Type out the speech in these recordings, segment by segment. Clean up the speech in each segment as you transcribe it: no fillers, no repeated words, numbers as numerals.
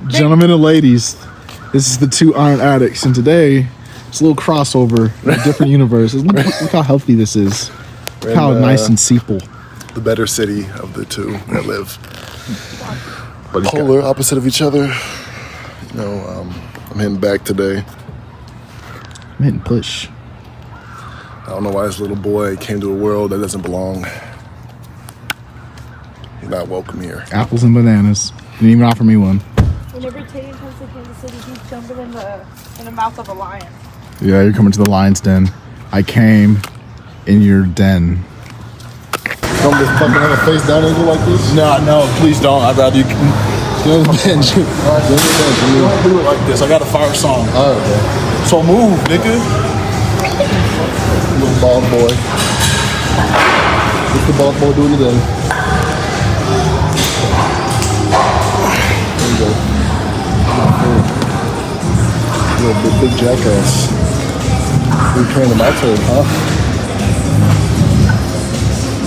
Gentlemen and ladies, this is the two Iron Addicts, and today it's a little crossover in a different universe. Look how healthy this is. Look how nice and simple. The better city of the two that live. Polar opposite of each other. You know, I'm heading back today. I'm hitting push. I don't know why this little boy came to a world that doesn't belong. He's not welcome here. Apples and bananas. Didn't even offer me one. Whenever Tatum comes to Kansas City, he's jumping in the mouth of a lion. Yeah, you're coming to the lion's den. I came in your den. Come just fucking have a face down and go like this? No, please don't. I'd rather you get on the bench. Get on the bench. Do it like this. I got a fire song. Alright, okay. So move, nigga. Little bald boy. What's the bald boy doing today? There you go. Little big jackass. You're turning to my turn, huh?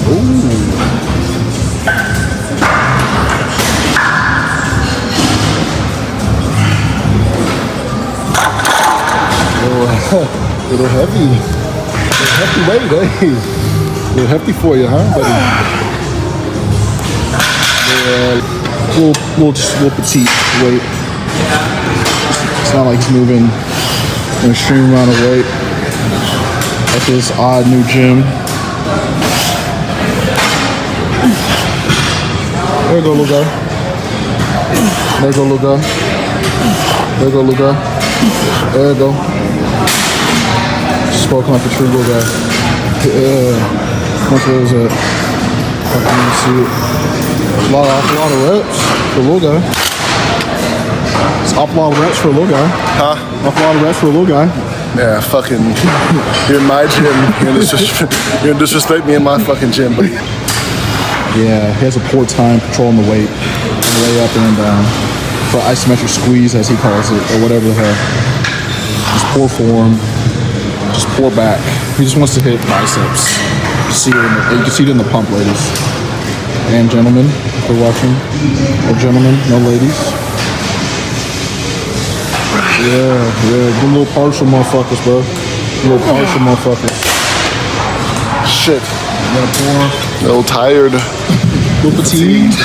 Ooh. Little heavy. Little hefty weight, eh? Little hefty for you, huh, buddy? Little petite weight. It's not like he's moving an extreme amount of weight at this odd new gym. There you go, little guy. There you go, little guy. There you go, little guy. There you go. Spoken like a true little guy. Yeah. How much was it? I can see it. A lot of reps for a little guy. It's an awful lot of reps for a little guy. Huh? Awful lot of reps for a little guy. Yeah, fucking. You're in my gym. You're gonna disrespect me in my fucking gym, buddy. Yeah, he has a poor time controlling the weight on the way up and down. For isometric squeeze, as he calls it, or whatever the hell. Just poor form, just poor back. He just wants to hit biceps. You can see it in the pump, ladies and gentlemen, if you're watching. Or gentlemen, no ladies. Yeah, good little partial motherfuckers, bro. Little partial motherfuckers. Shit. A A little tired. little fatigued.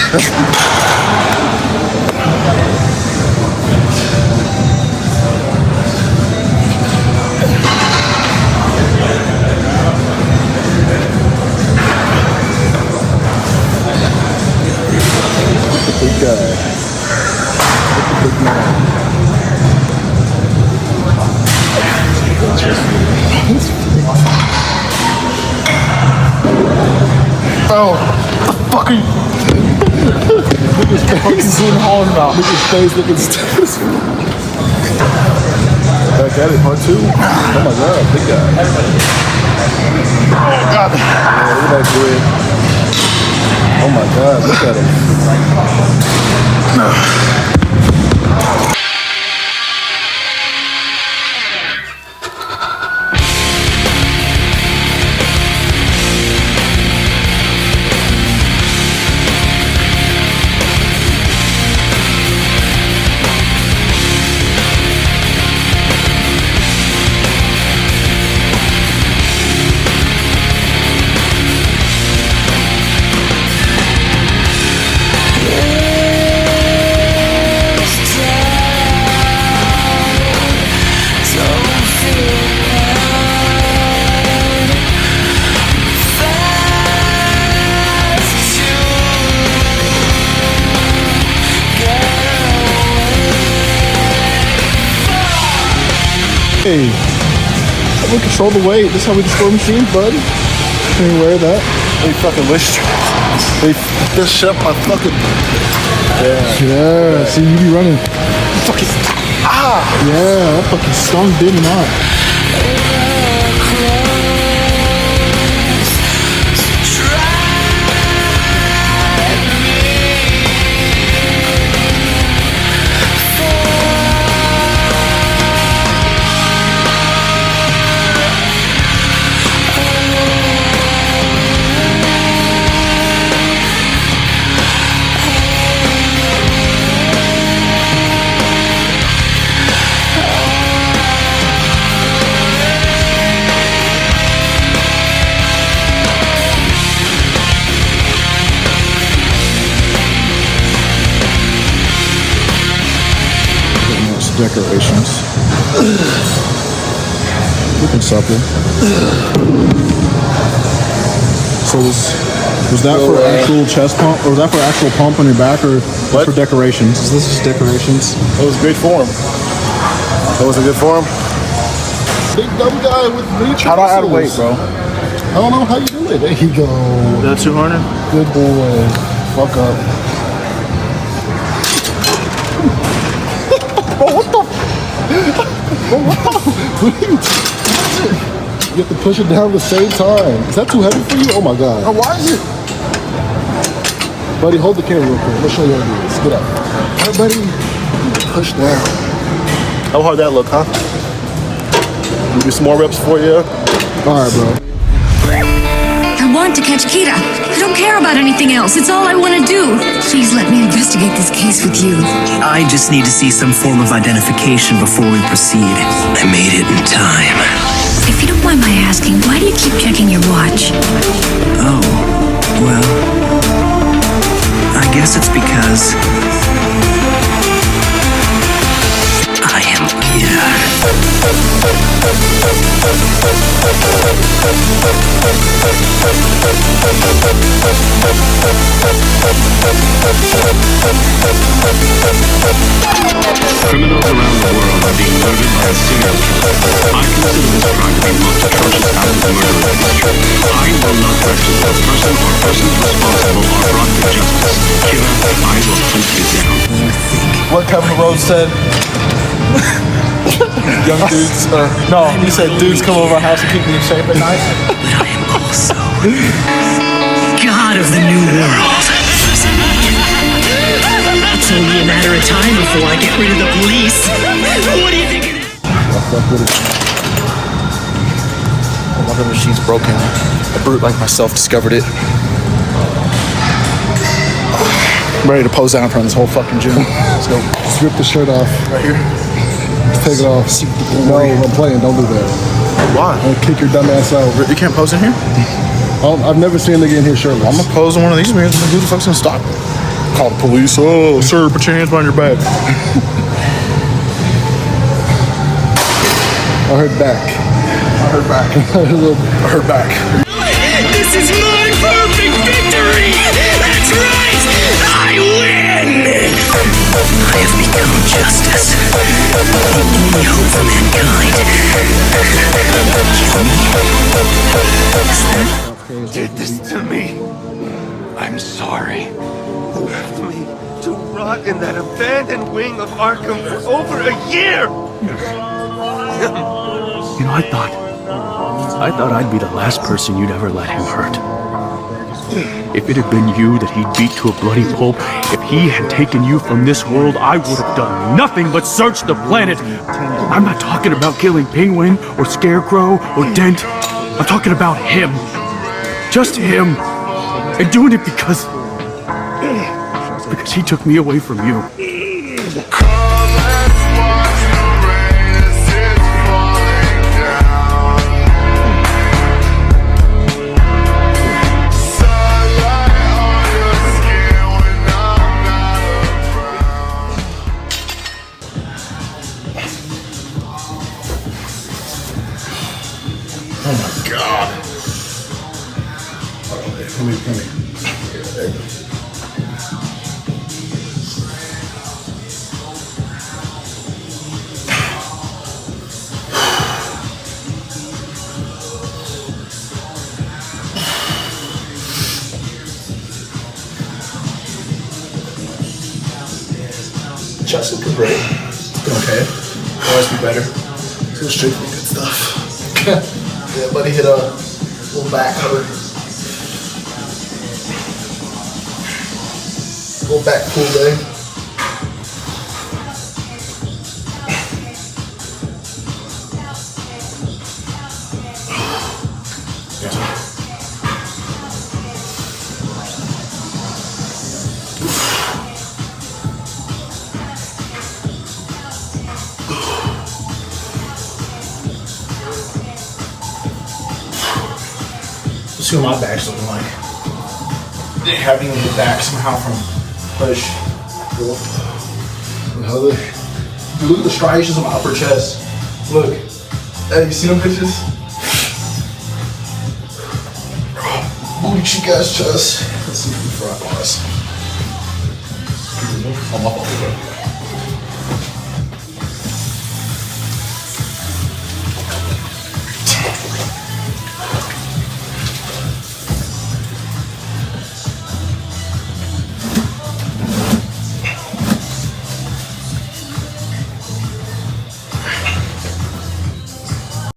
Big guy. Big man. Oh, fucking. Look at his face. Look at his face. Look at his face. Back at it, part two. Oh my god, big guy. Oh god. Yeah, look at that dude. Oh my god, look at him. Hey, we control the weight. This is how we destroy machines, bud. Can you wear that? They fucking wish. They just shut my fucking. Yeah. See, you be running. Fucking. Yeah, that fucking stung, did not. Just decorations. Looking supple. So was that for actual chest pump, or was that for actual pump on your back, or What? for decorations? Is this just decorations? It was great form. That was a good form. Big dumb guy with mini How do I add weight, bro? I don't know how you do it. There you go. That's 200. Good boy. Fuck up. What do you You have to push it down at the same time. Is that too heavy for you? Oh my god. Why is it? Buddy, hold the camera real quick. Let's show you how to do this. Get up. Alright, buddy. Push down. How hard that look, huh? Do some more reps for you. Alright, bro. I want to catch Kira. I don't care about anything else. It's all I want to do. Please let me investigate this case with you. I just need to see some form of identification before we proceed. I made it in time. If you don't mind my asking, why do you keep checking your watch? Oh, well, I guess it's because I am Kira. Criminals around the world are being murdered by a serial killer. I consider this crime to be the most atrocious act of murder in history. I will not rest until the person or persons responsible are brought to justice. Kira, I will hunt you down. What Kevin Rose said? Young dudes, no, he said dudes come over our house and keep me in shape at night. But I am also God of the New World. It's only a matter of time before I get rid of the police. What do you think it is? One of the machines broken. A brute like myself discovered it. I'm ready to pose down in front of this whole fucking gym. Let's go. Just rip the shirt off. Right here. Just take it off. No, I'm playing. Don't do that. Why? I'll kick your dumb ass out. You can't pose in here? I've never seen a nigga in here shirtless. I'm gonna pose in one of these men. Who the fuck's gonna stop me? Call the police. Oh, sir, put your hands behind your back. I heard back. I heard back. I heard back. This is my perfect victory! That's right! I win! I have become justice. The only hope for mankind. Kill me? Did this to me. I'm sorry. You left me to rot in that abandoned wing of Arkham for over a year! You know, I thought I'd be the last person you'd ever let him hurt. If it had been you that he'd beat to a bloody pulp, if he had taken you from this world, I would have done nothing but search the planet. I'm not talking about killing Penguin or Scarecrow or Dent. I'm talking about him. Just him. And doing it because he took me away from you. Come here. There you go. Chest looking great. It's been okay. Always be better. Go straight for the good stuff. Yeah, buddy hit a little back cover. Go back pull day. Let's see what my back's looking like. Having the back somehow from push. Another Look at the striations on my upper chest. Look. Hey, you see them bitches? Booty cheek ass chest. Let's see if we front on us. Oh, my fault, bro.